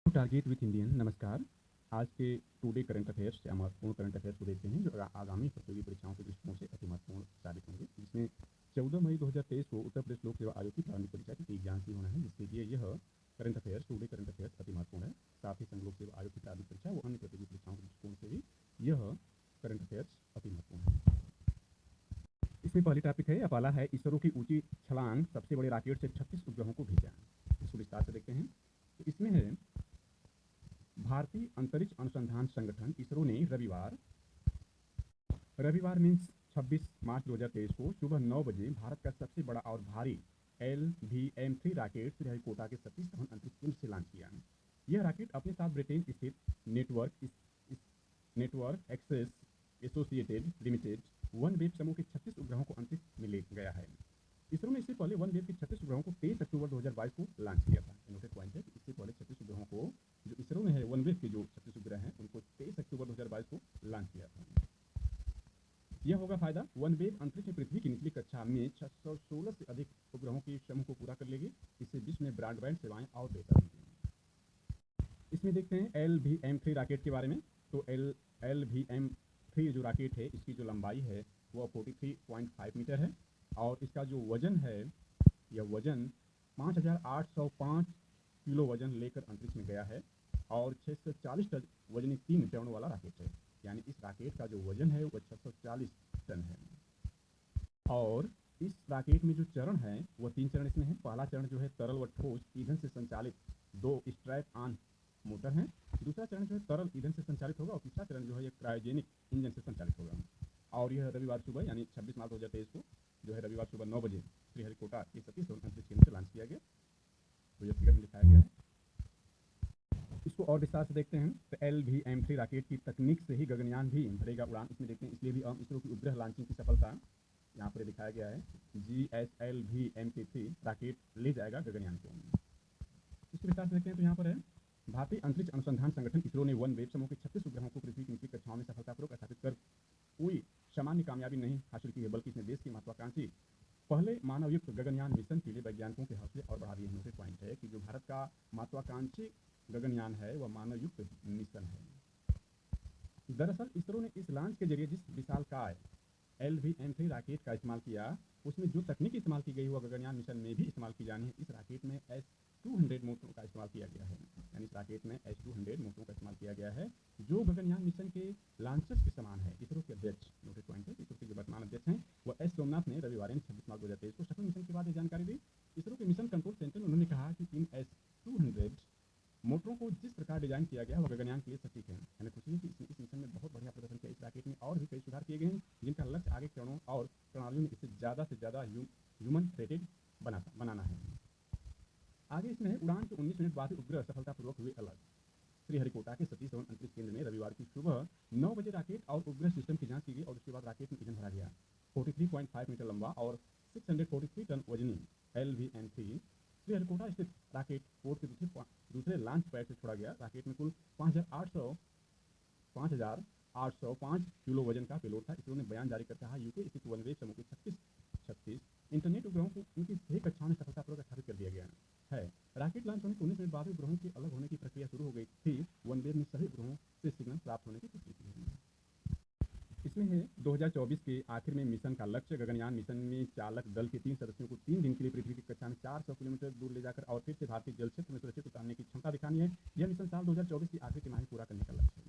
Target with Indian नमस्कार। आज के टुडे करंट अफेयर्स या महत्वपूर्ण करंट अफेयर्स को देखते हैं जो आगामी प्रतियोगी परीक्षाओं के दृष्टिकोण से अति महत्वपूर्ण साबित होंगे, जिसमें 14 मई 2023 को उत्तर प्रदेश लोक सेवा आयोग की प्रारंभिक परीक्षा की एग्जाम की होना है, जिसके लिए यह current affairs today current affairs अति महत्वपूर्ण है। साथ ही संघ लोक सेवा आयोग की प्रारंभिक परीक्षा व अन्य प्रतियोगी परीक्षाओं के दृष्टिकोण से भी यह करंट अफेयर्स अति महत्वपूर्ण है। इसमें पहली टॉपिक है या पहला है इसरो की ऊंची छलांग, सबसे बड़े रॉकेट से 36 उपग्रहों को भेजा। इसको विस्तार से देखते हैं। तो इसमें है भारतीय अंतरिक्ष अनुसंधान संगठन इसरो ने रविवार मीन्स 26 मार्च 2023 को सुबह 9 बजे भारत का सबसे बड़ा और भारी LVM-3 रॉकेट श्रीहरिकोटा के सतीश धवन अंतरिक्ष केंद्र से लॉन्च किया। यह रॉकेट अपने साथ ब्रिटेन स्थित network access associated limited one web समूह के 36 उपग्रहों को अंतरिक्ष में ले गया है। इसरो ने इससे पहले वन वेब के 36 उपग्रहों को 23 अक्टूबर 2022 को लॉन्च किया था। नोटेड पॉइंट है कि इससे पहले 36 उपग्रहों को जो इसरो ने है वन वेब के जो 36 उपग्रह हैं उनको 23 अक्टूबर 2022 को लॉन्च किया था। यह होगा फायदा, वन वेब अंतरिक्ष में पृथ्वी की निचली कक्षा में 616 से अधिक उपग्रहों के समूह को पूरा कर लेगी। इससे विश्व में ब्रॉडबैंड सेवाएं और बेहतर होंगी। इसमें देखते हैं LVM-3 रॉकेट के बारे में। तो LVM-3 जो रॉकेट है इसकी जो लंबाई है वह 43.5 मीटर है और इसका जो वजन है यह वजन 5805 किलो वजन लेकर अंतरिक्ष में गया है और 640 टन वजनी 3 चरणों वाला रॉकेट है। यानी इस रॉकेट का जो वजन है वह 640 टन है। और इस रॉकेट में जो चरण है वह 3 चरण इसमें है। पहला चरण जो है तरल व ठोस ईंधन से संचालित 2 स्ट्रैप ऑन मोटर है। दूसरा चरण जो है तरल ईंधन से संचालित होगा और तीसरा चरण जो है क्रायोजेनिक इंजन से संचालित होगा। और यह रविवार सुबह यानी 26 मार्च 2023 को जो है रविवार सुबह 9 बजे श्रीहरिकोटा के सतीश धवन अंतरिक्ष केंद्र से लॉन्च किया गया। तो यह फिगर में दिखाया गया है। इसको और विस्तार से देखते हैं। तो LVM-3 रॉकेट की तकनीक से ही गगनयान भी भरेगा उड़ान। इसमें देखते हैं इसलिए भी इसरो की उपग्रह लॉन्चिंग की सफलता यहाँ पर दिखाया गया है। GSLV-MK3 रॉकेट ले जाएगा गगनयान को। इसको विस्तार से देखते हैं। तो यहाँ पर है भारतीय अंतरिक्ष अनुसंधान संगठन इसरो ने वन वेब समूह के 36 उपग्रहों को पृथ्वी की निचली कक्षाओं में सफलतापूर्वक स्थापित कर कोई सामान्य कामयाबी नहीं हासिल की है, बल्कि इसने देश की महत्वाकांक्षी पहले मानवयुक्त गगनयान मिशन के लिए वैज्ञानिकों के हौसले और बढ़ा दिए हैं। नोटेड पॉइंट है कि जो भारत का महत्वाकांक्षी गगनयान है वह मानवयुक्त मिशन है। दरअसल इसरो ने इस लॉन्च के जरिए जिस विशालकाय LVM-3 रॉकेट का इस्तेमाल किया उसमें जो तकनीक इस्तेमाल की गई वह गगनयान मिशन में भी इस्तेमाल की जानी है। इस रॉकेट में S-200 मोटरों का इस्तेमाल किया गया है। यानी इस रॉकेट में S-200 मोटरों का इस्तेमाल किया गया है जो गगनयान मिशन के लॉन्चर्स के समान है। इसरो के अध्यक्ष, नोटेड पॉइंट है, इसरो के जो वर्तमान अध्यक्ष हैं वह S सोमनाथ ने रविवार 26 मार्च 2023 को सफल मिशन के बाद ये जानकारी दी। इसरो के मिशन कंट्रोल सेंटर में उन्होंने कहा कि इन S-200 मोटरों को जिस प्रकार डिजाइन किया गया वह गगनयान के लिए सटीक है। हमें खुशी है कि इस मिशन में बहुत बढ़िया प्रदर्शन किया। इस रॉकेट में और भी कई सुधार किए गए हैं जिनका लक्ष्य आगे चरणों और प्रणालियों में इसे ज़्यादा से ज़्यादा ह्यूमन रेटेड बनाना है। आगे इसमें है उड़ान के 19 मिनट बाद ही उपग्रह सफलतापूर्वक हुए अलग। श्रीहरिकोटा के सतीश धवन अंतरिक्ष केंद्र में रविवार की सुबह 9 बजे रॉकेट और उपग्रह सिस्टम की जांच की गई और उसके बाद रॉकेट में ईंधन भरा गया। 43.5 मीटर लंबा और 643 टन वजनी LVM-3 श्रीहरिकोटा स्थित रॉकेट पोर्ट के दूसरे लॉन्च पैड से छोड़ा गया। रॉकेट में कुल 5,805 किलो वजन का पेलोड था। इसरो ने बयान जारी कर कहा यूके स्थित वन वेब समूह के 36 इंटरनेट उपग्रहों को उनकी सही कक्षाओं में सफलतापूर्वक स्थापित कर दिया गया है। रॉकेट लॉन्च होने के 19 मिनट बाद उपग्रहों के अलग होने की प्रक्रिया शुरू हो गई थी। वन वेब ने सभी उपग्रहों से सिग्नल प्राप्त होने की पुष्टि की है। इसमें है 2024 के आखिर में मिशन का लक्ष्य गगनयान मिशन में चालक दल के 3 सदस्यों को 3 दिन के लिए पृथ्वी की कक्षा में 400 किलोमीटर दूर ले जाकर और फिर से भारतीय जल क्षेत्र में सुरक्षित उतारने की क्षमता दिखानी है। यह मिशन साल 2024 की आखिरी तिमाही पूरा करने का लक्ष्य है।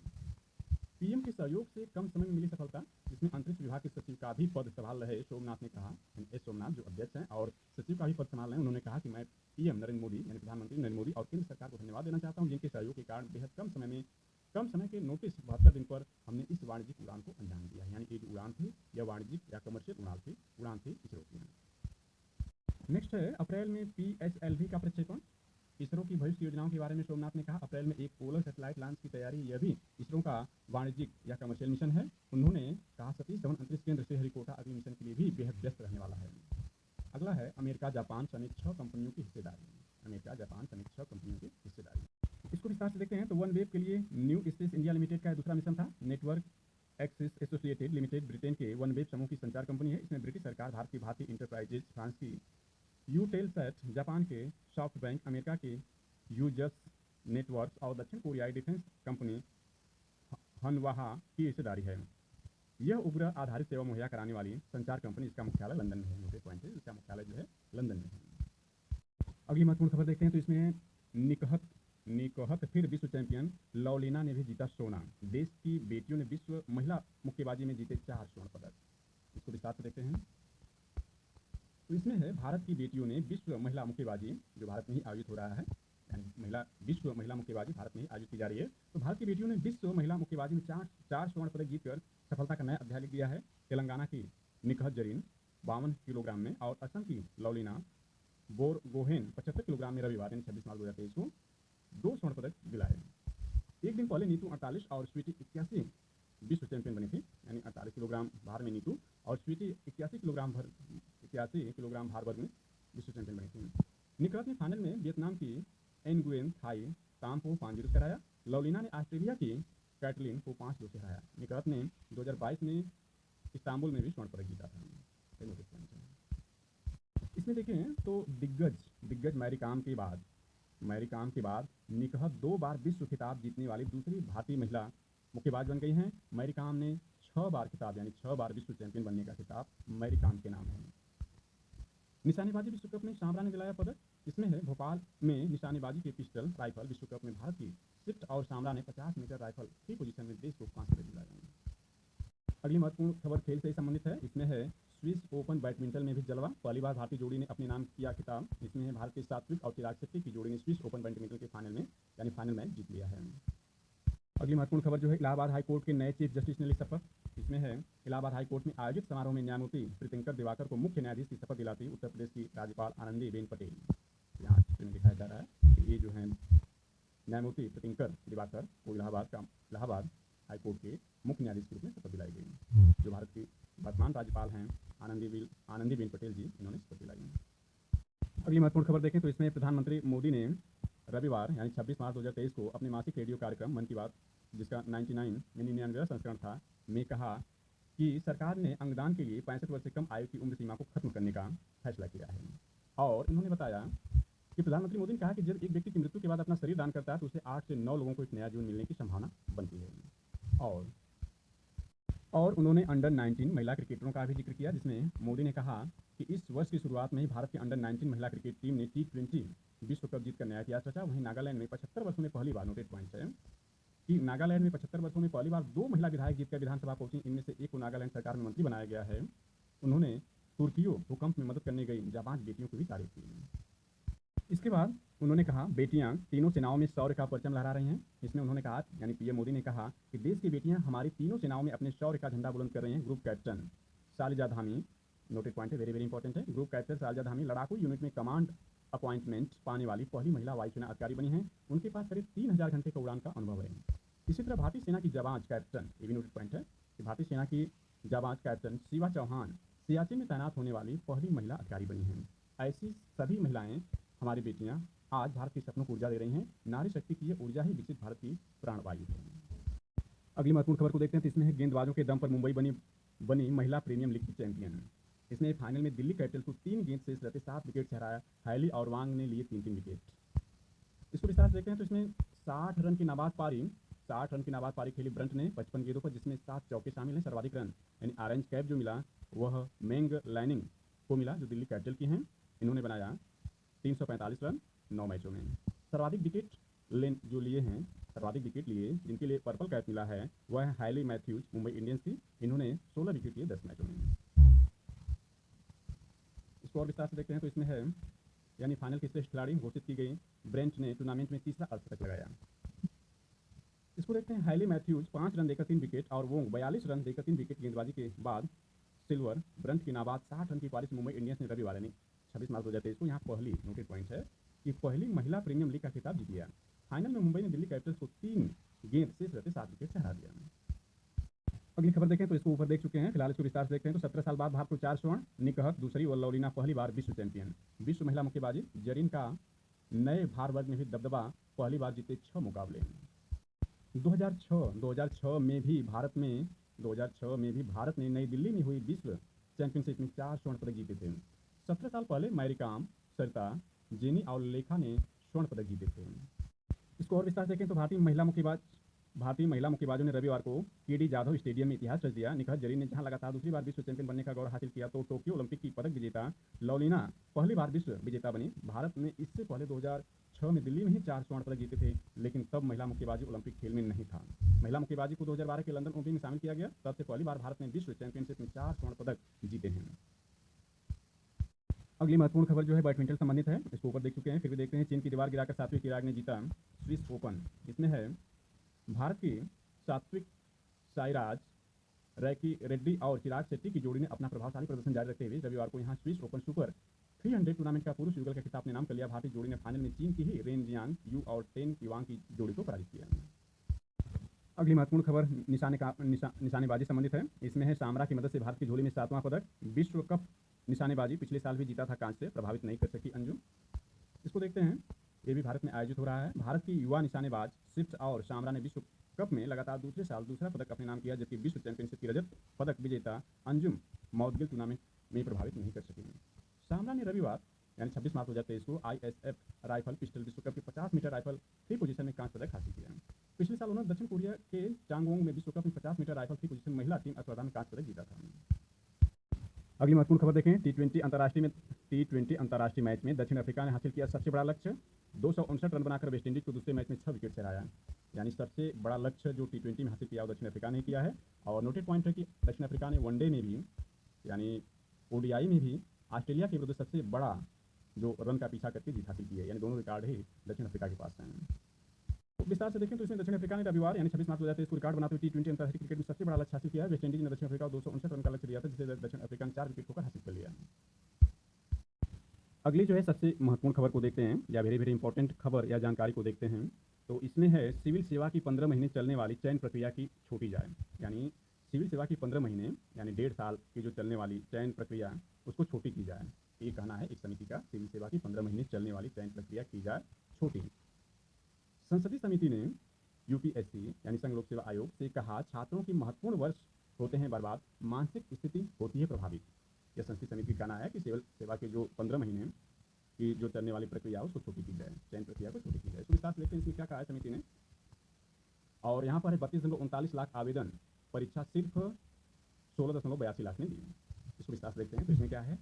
पीएम के सहयोग से कम समय में मिली सफलता, जिसमें अंतरिक्ष विभाग के सचिव का भी पद संभाल रहे सोमनाथ ने कहा, S सोमनाथ जो अध्यक्ष हैं और सचिव का भी पद संभाल रहे हैं, उन्होंने कहा कि मैं पीएम नरेंद्र मोदी यानी प्रधानमंत्री नरेंद्र मोदी और केंद्र सरकार को धन्यवाद देना चाहता हूं जिनके सहयोग के कारण बेहद कम समय के नोटिस 72 दिन पर हमने इस वाणिज्यिक उड़ान को अंजाम दिया। यानी ये जो उड़ान थी यह वाणिज्यिक या कमर्शियल उड़ान थी इसरो की। नेक्स्ट है अप्रैल में PSLV का प्रक्षेपण। इसरो की भविष्य योजनाओं के बारे में सोमनाथ ने कहा अप्रैल में एक पोलर सैटेलाइट लॉन्च की तैयारी, यह भी इसरो का वाणिज्यिक या कमर्शियल मिशन है। उन्होंने कहा सतीश धवन अंतरिक्ष केंद्र श्रीहरिकोटा अगले मिशन के लिए भी बेहद व्यस्त रहने वाला है। अगला है अमेरिका जापान समेत 6 कंपनियों की हिस्सेदारी। इसको विस्तार से देखते हैं। तो वन वेब के लिए न्यू स्पेस इंडिया लिमिटेड का दूसरा मिशन था। Network axis associated limited Britain के वन वेब समूह की संचार कंपनी है। इसमें ब्रिटिश सरकार, भारत की भारतीय इंटरप्राइजेज, फ्रांस की यूटेलसैट, जापान के सॉफ्ट बैंक, अमेरिका के यूजस नेटवर्क्स और दक्षिण कोरियाई डिफेंस कंपनी हनवाहा की हिस्सेदारी है। यह उपग्रह आधारित सेवा मुहैया कराने वाली संचार कंपनी, इसका मुख्यालय लंदन में है। नोटेड पॉइंट है, इसका मुख्यालय जो है लंदन में है। अगली महत्वपूर्ण खबर देखते हैं तो इसमें निकहत निकहत फिर विश्व चैंपियन लवलीना ने भी जीता सोना। देश की बेटियों ने विश्व महिला मुक्केबाजी में जीते 4 स्वर्ण पदक। इसको विस्तार से देखते हैं तो इसमें है भारत की बेटियों ने विश्व महिला मुक्केबाजी, जो भारत में ही आयोजित हो रहा है, यानी विश्व महिला मुक्केबाजी भारत में ही आयोजित की जा रही है, तो भारत की बेटियों ने विश्व महिला मुक्केबाजी में चार स्वर्ण पदक जीतकर सफलता का नया अध्याय लिख दिया है। तेलंगाना की निकहत जरीन 52 किलोग्राम में और असम की लवलीना बोरगोहेन 75 किलोग्राम में रविवार यानी 26 मार्च 2023 को 2 स्वर्ण पदक दिलाए। एक दिन पहले नीतू 48 और स्वीटी 81 विश्व चैंपियन बनी थी, यानी 48 किलोग्राम भार में नीतू और स्वीटी 81 किलोग्राम भार वर्ग में विश्व चैंपियन बनी थी। निकहत ने फाइनल में वियतनाम की एनगुएन थाई ताम को 5-0 से हराया। लवलीना ने ऑस्ट्रेलिया की कैटलिन को 5-2 से हराया। निकहत ने 2022 में इस्तांबुल में भी स्वर्ण पदक जीता था। इसमें देखें तो दिग्गज मैरी कॉम के बाद निकहत 2 बार विश्व खिताब जीतने वाली दूसरी भारतीय महिला मुक्केबाज बन गई हैं। मैरी कॉम ने 6 बार खिताब यानी 6 बार विश्व चैंपियन बनने का खिताब मैरी कॉम के नाम है। निशानेबाजी विश्व कप में सांबरा ने दिलाया पदक। इसमें है भोपाल में निशानेबाजी के पिस्टल राइफल विश्व कप में भारत की सिफ्ट और सांबरा ने 50 मीटर राइफल की पोजीशन में देश को 5 पदक दिलाए। अगली महत्वपूर्ण खबर खेल से संबंधित है। इसमें है स्विस ओपन बैडमिंटन में भी जलवा, पहली बार भारतीय जोड़ी ने अपने नाम किया खिताब। इसमें है भारत के सात्विक और चिराग शेट्टी की जोड़ी ने स्विस ओपन बैडमिंटन के फाइनल मैच जीत लिया है। अगली महत्वपूर्ण खबर जो है इलाहाबाद हाई कोर्ट के नए चीफ जस्टिस ने ली शपथ। इसमें है इलाहाबाद हाई कोर्ट में आयोजित समारोह में न्यायमूर्ति प्रीतिंकर दिवाकर को मुख्य न्यायाधीश की शपथ दिलाती उत्तर प्रदेश की राज्यपाल आनंदीबेन पटेल। यहाँ चित्र में दिखाया जा रहा है कि ये जो है न्यायमूर्ति प्रीतिंकर दिवाकर को इलाहाबाद हाई कोर्ट के मुख्य न्यायाधीश के रूप में शपथ दिलाई गई। जो भारत की वर्तमान राज्यपाल हैं आनंदीबेन पटेल जी, इन्होंने शपथ दिलाई। अगली महत्वपूर्ण खबर देखें तो इसमें प्रधानमंत्री मोदी ने रविवार यानी 26 मार्च 2023 को अपने मासिक रेडियो कार्यक्रम मन की बात, जिसका 99वां संस्करण था, में कहा कि सरकार ने अंगदान के लिए 65 वर्ष से कम आयु की उम्र सीमा को खत्म करने का फैसला किया है। और उन्होंने बताया कि प्रधानमंत्री मोदी ने कहा कि जब एक व्यक्ति की मृत्यु के बाद अपना शरीर दान करता है तो उसे 8 से 9 लोगों को एक नया जीवन मिलने की संभावना बनती है। और उन्होंने अंडर 19 महिला क्रिकेटरों का भी जिक्र किया, जिसमें मोदी ने कहा कि इस वर्ष की शुरुआत में ही भारत की अंडर 19 महिला क्रिकेट टीम ने T20 विश्व कप जीतकर नया इतिहास रचा। वहीं नागालैंड में 75 वर्षों में पहली बार, नोटेड पॉइंट है कि नागालैंड में 75 वर्षों में पहली बार 2 महिला विधायक जीतकर विधानसभा पहुंची। इनमें से एक को नागालैंड सरकार में मंत्री बनाया गया है। उन्होंने तुर्कियों भूकंप में मदद करने गई जाबाज बेटियों की भी तारीफ की। इसके बाद उन्होंने कहा बेटियां तीनों सेनाओं में शौर्य का परचम लहरा रही हैं। इसमें उन्होंने कहा यानी पीएम मोदी ने कहा कि देश की बेटियां हमारी तीनों सेनाओं में अपने शौर्य का झंडा बुलंद कर रही हैं। Group captain Shalija Dhami, noted point है, वेरी इंपॉर्टेंट है, ग्रुप कैप्टन शालिजा धामी लड़ाकू यूनिट में कमांड अपॉइंटमेंट पाने वाली पहली महिला वायुसेना अधिकारी बनी हैं। उनके पास करीब 3000 घंटे का उड़ान का अनुभव है। इसी तरह भारतीय सेना की जाबाज कैप्टन, ये भी नोटेड पॉइंट है कि भारतीय सेना की जाबाज कैप्टन शिवा चौहान सियाचिन में तैनात होने वाली पहली महिला अधिकारी बनी हैं। ऐसी सभी महिलाएं, हमारी बेटियां आज भारत के सपनों को ऊर्जा दे रही हैं। नारी शक्ति की ये ऊर्जा ही विकसित भारत की प्राणवायु है। अगली महत्वपूर्ण खबर को देखते हैं तो इसमें है गेंदबाजों के दम पर मुंबई बनी महिला प्रीमियम लीग की चैंपियन। इसने फाइनल में दिल्ली कैपिटल्स को 3 गेंद शेष रहते 7 विकेट से हराया। हैली और वांग ने लिए 3-3 विकेट। इसको विस्तार से देखते हैं तो इसमें 60 रन की नाबाद पारी खेली ब्रंट ने 55 गेंदों पर, जिसमें 7 चौके शामिल हैं। सर्वाधिक रन यानी ऑरेंज कैप जो मिला वह मेंग लैनिंग को मिला, जो दिल्ली कैपिटल की हैं। इन्होंने बनाया 345 रन 9 मैचों में। सर्वाधिक विकेट लिए जिनके लिए पर्पल कैप मिला है वह है हाइली मैथ्यूज मुंबई इंडियंस की। इन्होंने 16 विकेट लिए 10 मैचों में। इसको और विस्तार से देखते हैं तो इसमें है यानी फाइनल की श्रेष्ठ खिलाड़ी घोषित की गई ब्रेंट ने टूर्नामेंट में तीसरा अर्धशतक लगाया। इसको देखते हैं हाइली मैथ्यूज 5 रन देकर 3 विकेट और वोंग 42 रन देकर 3 विकेट गेंदबाजी के बाद सिल्वर ब्रंट की नाबाद 60 रन की पारी से मुंबई इंडियंस ने रविवार यानी 26 मार्च 2023 को यहाँ पहली, नोटेड पॉइंट है कि पहली महिला प्रीमियम लीग का खिताब जीत लिया। फाइनल में मुंबई ने दिल्ली कैपिटल्स को 3 गेंद शेष रहते 7 विकेट से हरा दिया। अगली खबर देखें तो इसको ऊपर देख चुके हैं, फिलहाल इसको विस्तार से देखते हैं तो 17 साल बाद भारत को 4 स्वर्ण, निकहत दूसरी और लवलीना पहली बार विश्व चैंपियन। विश्व महिला मुक्केबाजी जरीन का नए भार वर्ग में भी दबदबा, पहली बार जीते 6 मुकाबले। 2006 में भी भारत ने नई दिल्ली में हुई विश्व चैंपियनशिप में 4 स्वर्ण पदक जीते थे। 17 साल पहले मैरी कॉम, सरिता, जेनी और लेखा ने स्वर्ण पदक जीते थे। इसको और विस्तार से देखें तो भारतीय महिला मुक्केबाजों ने रविवार को केडी जाधव स्टेडियम में इतिहास रच दिया। निखत जरीन ने जहां लगातार दूसरी बार विश्व चैंपियन बनने का गौरव हासिल किया, तो टोक्यो ओलंपिक की पदक विजेता लवलीना पहली बार विश्व विजेता बनी। भारत ने इससे पहले 2006 में दिल्ली में ही 4 स्वर्ण पदक जीते थे, लेकिन तब महिला मुक्केबाजी ओलंपिक खेल में नहीं था। महिला मुक्केबाजी को 2012 के लंदन ओलंपिक में शामिल किया गया। तब से पहली बार भारत ने विश्व चैंपियनशिप में 4 स्वर्ण पदक जीते हैं। अगली महत्वपूर्ण खबर जो है बैडमिंटन संबंधित है। इसको ऊपर देख चुके हैं, फिर भी देखते हैं। चीन की दीवार गिराकर सात्विक चिराग ने जीता स्विस ओपन। इसमें है भारत की सात्विक साईराज रैकी रेड्डी और चिराग शेट्टी की जोड़ी ने अपना प्रभावशाली प्रदर्शन जारी रखते हुए रविवार को यहां स्विस ओपन सुपर 300 टूर्नामेंट का पुरुष युगल का खिताब अपने नाम कर लिया। भारतीय जोड़ी ने फाइनल में चीन की ही रेन जियांग यू और टेन किवांग की जोड़ी को पराजित किया। अगली महत्वपूर्ण खबर निशानेबाजी संबंधित है। इसमें है सामरा की मदद से भारत की झोली में 7वां पदक। विश्व कप निशानेबाजी पिछले साल भी जीता था कांच से, प्रभावित नहीं कर सकी अंजुम। इसको देखते हैं, ये भी भारत में आयोजित हो रहा है। भारत की युवा निशानेबाज सिप्स और सामरा ने विश्व कप में लगातार दूसरे साल दूसरा पदक अपने नाम किया, जबकि विश्व चैंपियनशिप की रजत पदक विजेता अंजुम मौदगिल टूर्नामेंट में प्रभावित नहीं कर सकी। सामरा ने रविवार यानी 26 मार्च 2023 को ISF राइफल पिस्टल विश्व कप के 50 मीटर राइफल थ्री पोजीशन में कांस्य पदक हासिल किया। पिछले साल उन्होंने दक्षिण कोरिया के चांगवोंग में विश्व कप में 50 मीटर राइफल थ्री पोजीशन महिला टीम स्पर्धा में कांस्य पदक जीता था। अगली महत्वपूर्ण खबर देखें। टी20 अंतर्राष्ट्रीय मैच में दक्षिण अफ्रीका ने हासिल किया सबसे बड़ा लक्ष्य। 259 रन बनाकर वेस्टइंडीज को दूसरे मैच में 6 विकेट से हराया। यानी सबसे बड़ा लक्ष्य जो टी20 में हासिल किया वो दक्षिण अफ्रीका ने किया है। और नोटेड पॉइंट है कि दक्षिण अफ्रीका ने वनडे में भी यानी ODI में भी ऑस्ट्रेलिया के विरुद्ध सबसे बड़ा जो रन का पीछा करके जीत हासिल की है। यानी दोनों रिकॉर्ड ही दक्षिण अफ्रीका के पास हैं। तो विस्तार से देखें तो इसमें दक्षिण अफ्रीका ने रविवार यानी 26 मार्च 2023 को रिकॉर्ड बनाते हुए टी20 अंतर्राष्ट्रीय क्रिकेट में सबसे बड़ा लक्ष्य हासिल किया है। वेस्टइंडीज ने दक्षिण अफ्रीका को 259 रन का लक्ष्य दिया था, जिसे दक्षिण अफ्रीका ने 4 विकेट खोकर हासिल कर लिया। अगली जो है सबसे महत्वपूर्ण खबर को देखते हैं, या वेरी वेरी इंपॉर्टेंट खबर या जानकारी को देखते हैं। तो इसमें है सिविल सेवा की 15 महीने चलने वाली चयन प्रक्रिया की छूटी जाए। यानी सिविल सेवा की 15 महीने यानी 1.5 साल की जो चलने वाली चयन प्रक्रिया उसको छोटी की जाए। ये कहना है एक समिति का, सिविल सेवा की 15 महीने चलने वाली चयन प्रक्रिया की जाए छोटी। संसदीय समिति ने UPSC यानी संघ लोक सेवा आयोग से कहा, छात्रों की महत्वपूर्ण वर्ष होते हैं बर्बाद, मानसिक स्थिति होती है प्रभावित। यह संसदीय समिति का कहना है कि सिविल सेवा के जो 15 महीने की जो चलने वाली प्रक्रिया उसको छोटी की जाए, चयन प्रक्रिया को छोटी की जाए। इसको विस्तार से देखते हैं इसमें क्या कहा है समिति ने। और यहाँ पर है 32.39 लाख आवेदन, परीक्षा सिर्फ 16.82 लाख ने दी। इसको विस्तार से देखते हैं तो इसमें क्या है।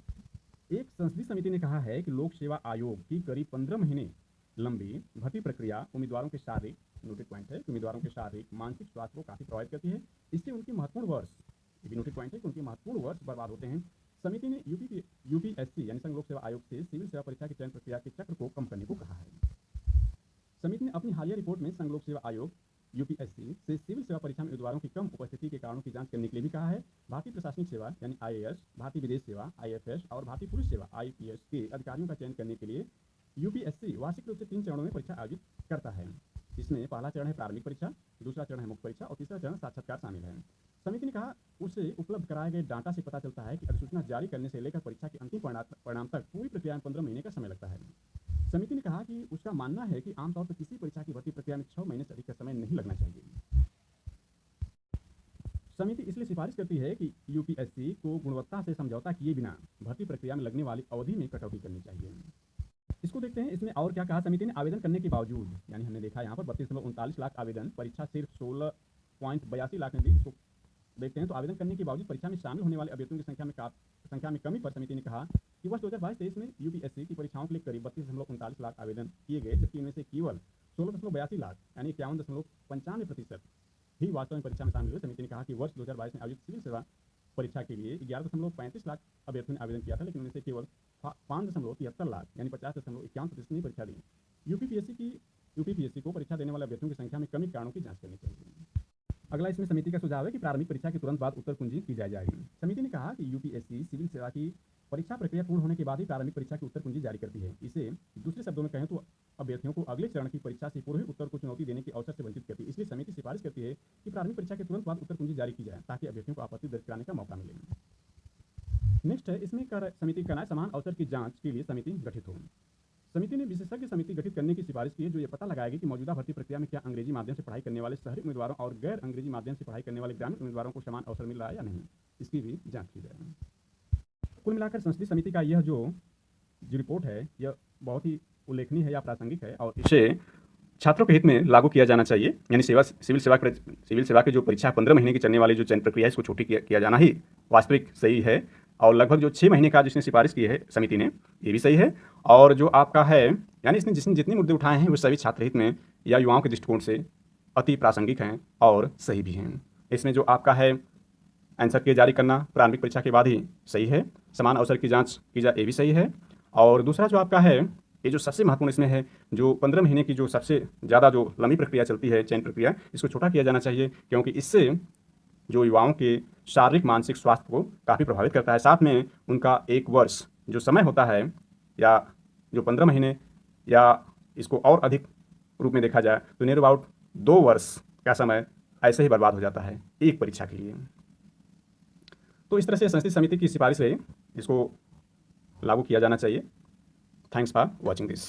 एक संसदीय समिति ने कहा है कि लोक सेवा आयोग की करीब 15 महीने लंबी भर्ती प्रक्रिया उम्मीदवारों के शारीरिक, नोटेड पॉइंट है कि उम्मीदवारों के शारीरिक मानसिक स्वास्थ्य को काफी प्रभावित करती है। इससे उनके महत्वपूर्ण वर्ष, ये भी नोटेड पॉइंट है कि उनके महत्वपूर्ण वर्ष बर्बाद होते हैं। समिति ने UPSC यानी संघ लोक सेवा आयोग से सिविल सेवा परीक्षा की चयन प्रक्रिया के चक्र को कम करने को कहा है। समिति ने अपनी हालिया रिपोर्ट में संघ लोक सेवा आयोग UPSC से सिविल सेवा परीक्षा में उम्मीदवारों की कम उपस्थिति के कारणों की जांच करने के लिए भी कहा है। भारतीय प्रशासनिक सेवा यानी IAS, भारतीय विदेश सेवा IFS और भारतीय पुलिस सेवा IPS के अधिकारियों का चयन करने के लिए UPSC वार्षिक रूप से 3 चरणों में परीक्षा आयोजित करता है। इसमें पहला चरण है प्रारंभिक परीक्षा, दूसरा चरण है मुख्य परीक्षा और तीसरा चरण साक्षात्कार शामिल है। समिति ने कहा, उसे उपलब्ध कराए गए डाटा से पता चलता है कि अधिसूचना जारी करने से लेकर परीक्षा के अंतिम परिणाम तक पूरी प्रक्रिया में 15 महीने का समय लगता है। समिति ने कहा कि उसका मानना है कि आमतौर पर किसी परीक्षा की भर्ती प्रक्रिया में 6 महीने से अधिक का समय नहीं लगना चाहिए। समिति इसलिए सिफारिश करती है कि UPSC को गुणवत्ता से समझौता किए बिना भर्ती प्रक्रिया में लगने वाली अवधि में कटौती करनी चाहिए। इसको देखते हैं इसमें और क्या कहा समिति ने। आवेदन करने के बावजूद, यानी हमने देखा यहाँ पर 32.39 लाख आवेदन, परीक्षा सिर्फ 16.82 लाख ने दी। इसको देखते हैं तो आवेदन करने के बावजूद परीक्षा में शामिल होने वाले अभ्यर्थियों की संख्या में कमी पर समिति ने कहा कि वर्ष 2022-23 में UPSC की परीक्षाओं के लिए करीब 32.39 लाख आवेदन किए गए, जबकि इनमें से केवल 16.82 लाख यानी 51.95% ही वास्तव में परीक्षा में शामिल हुए। समिति ने कहा कि वर्ष 2022 में आयोजित सिविल सेवा परीक्षा के लिए 11.35 लाख अभ्यर्थियों ने आवेदन किया था, लेकिन उनमें से केवल 5.73 लाख यानी 50.51% ने परीक्षा दी। UPSC को परीक्षा देने वाले अभ्यर्थियों की संख्या में कमी कारणों की जांच करनी चाहिए। अगला इसमें समिति का सुझाव है कि प्रारंभिक परीक्षा के तुरंत बाद उत्तर कुंजी की जाएगी। समिति ने कहा कि UPSC सिविल सेवा की परीक्षा प्रक्रिया पूर्ण होने के बाद ही प्रारंभिक परीक्षा की उत्तर कुंजी जारी करती है। इसे दूसरे शब्दों में कहें तो अभ्यर्थियों को अगले चरण की परीक्षा से पूर्व ही उत्तर को चुनौती देने के अवसर से वंचित करती है। इसलिए समिति सिफारिश करती है कि प्रारंभिक परीक्षा के तुरंत बाद उत्तर कुंजी जारी की जाए, ताकि अभ्यर्थियों को आपत्ति दर्ज कराने का मौका मिले। नेक्स्ट है इसमें समिति का कहना है समान अवसर की जांच के लिए समिति गठित हो। समिति ने विशेषज्ञ समिति गठित करने की सिफारिश की है, जो ये पता लगाएगी कि मौजूदा भर्ती प्रक्रिया में क्या अंग्रेजी माध्यम से पढ़ाई करने वाले शहरी उम्मीदवारों और गैर अंग्रेजी माध्यम से पढ़ाई करने वाले ग्रामीण उम्मीदवारों को समान अवसर मिल रहा है या नहीं, इसकी भी जांच की जाए। कुल मिलाकर संसदीय समिति का यह जो रिपोर्ट है यह बहुत ही उल्लेखनीय है या प्रासंगिक है, और इसे छात्रों के हित में लागू किया जाना चाहिए, यानी सिविल सेवा की जो परीक्षा 15 महीने की चलने वाली जो चयन प्रक्रिया है इसको छोटी किया जाना ही वास्तविक सही है। और लगभग जो 6 महीने का जिसने सिफारिश की है समिति ने, ये भी सही है। और जो आपका है, यानी इसने जितने मुद्दे उठाए हैं वो सभी छात्र हित में या युवाओं के दृष्टिकोण से अति प्रासंगिक हैं और सही भी हैं। इसमें जो आपका है आंसर के जारी करना प्रारंभिक परीक्षा के बाद ही सही है। समान अवसर की जांच की जाए, ये भी सही है। और दूसरा जो आपका है, ये जो सबसे महत्वपूर्ण इसमें है, जो 15 महीने की जो सबसे ज़्यादा जो लंबी प्रक्रिया चलती है चयन प्रक्रिया, इसको छोटा किया जाना चाहिए, क्योंकि इससे जो युवाओं के शारीरिक मानसिक स्वास्थ्य को काफ़ी प्रभावित करता है। साथ में उनका 1 वर्ष जो समय होता है, या जो 15 महीने, या इसको और अधिक रूप में देखा जाए तो नियर अबाउट 2 वर्ष का समय ऐसे ही बर्बाद हो जाता है एक परीक्षा के लिए। तो इस तरह से संस्थित समिति की सिफारिश है, इसको लागू किया जाना चाहिए। Thanks for watching this.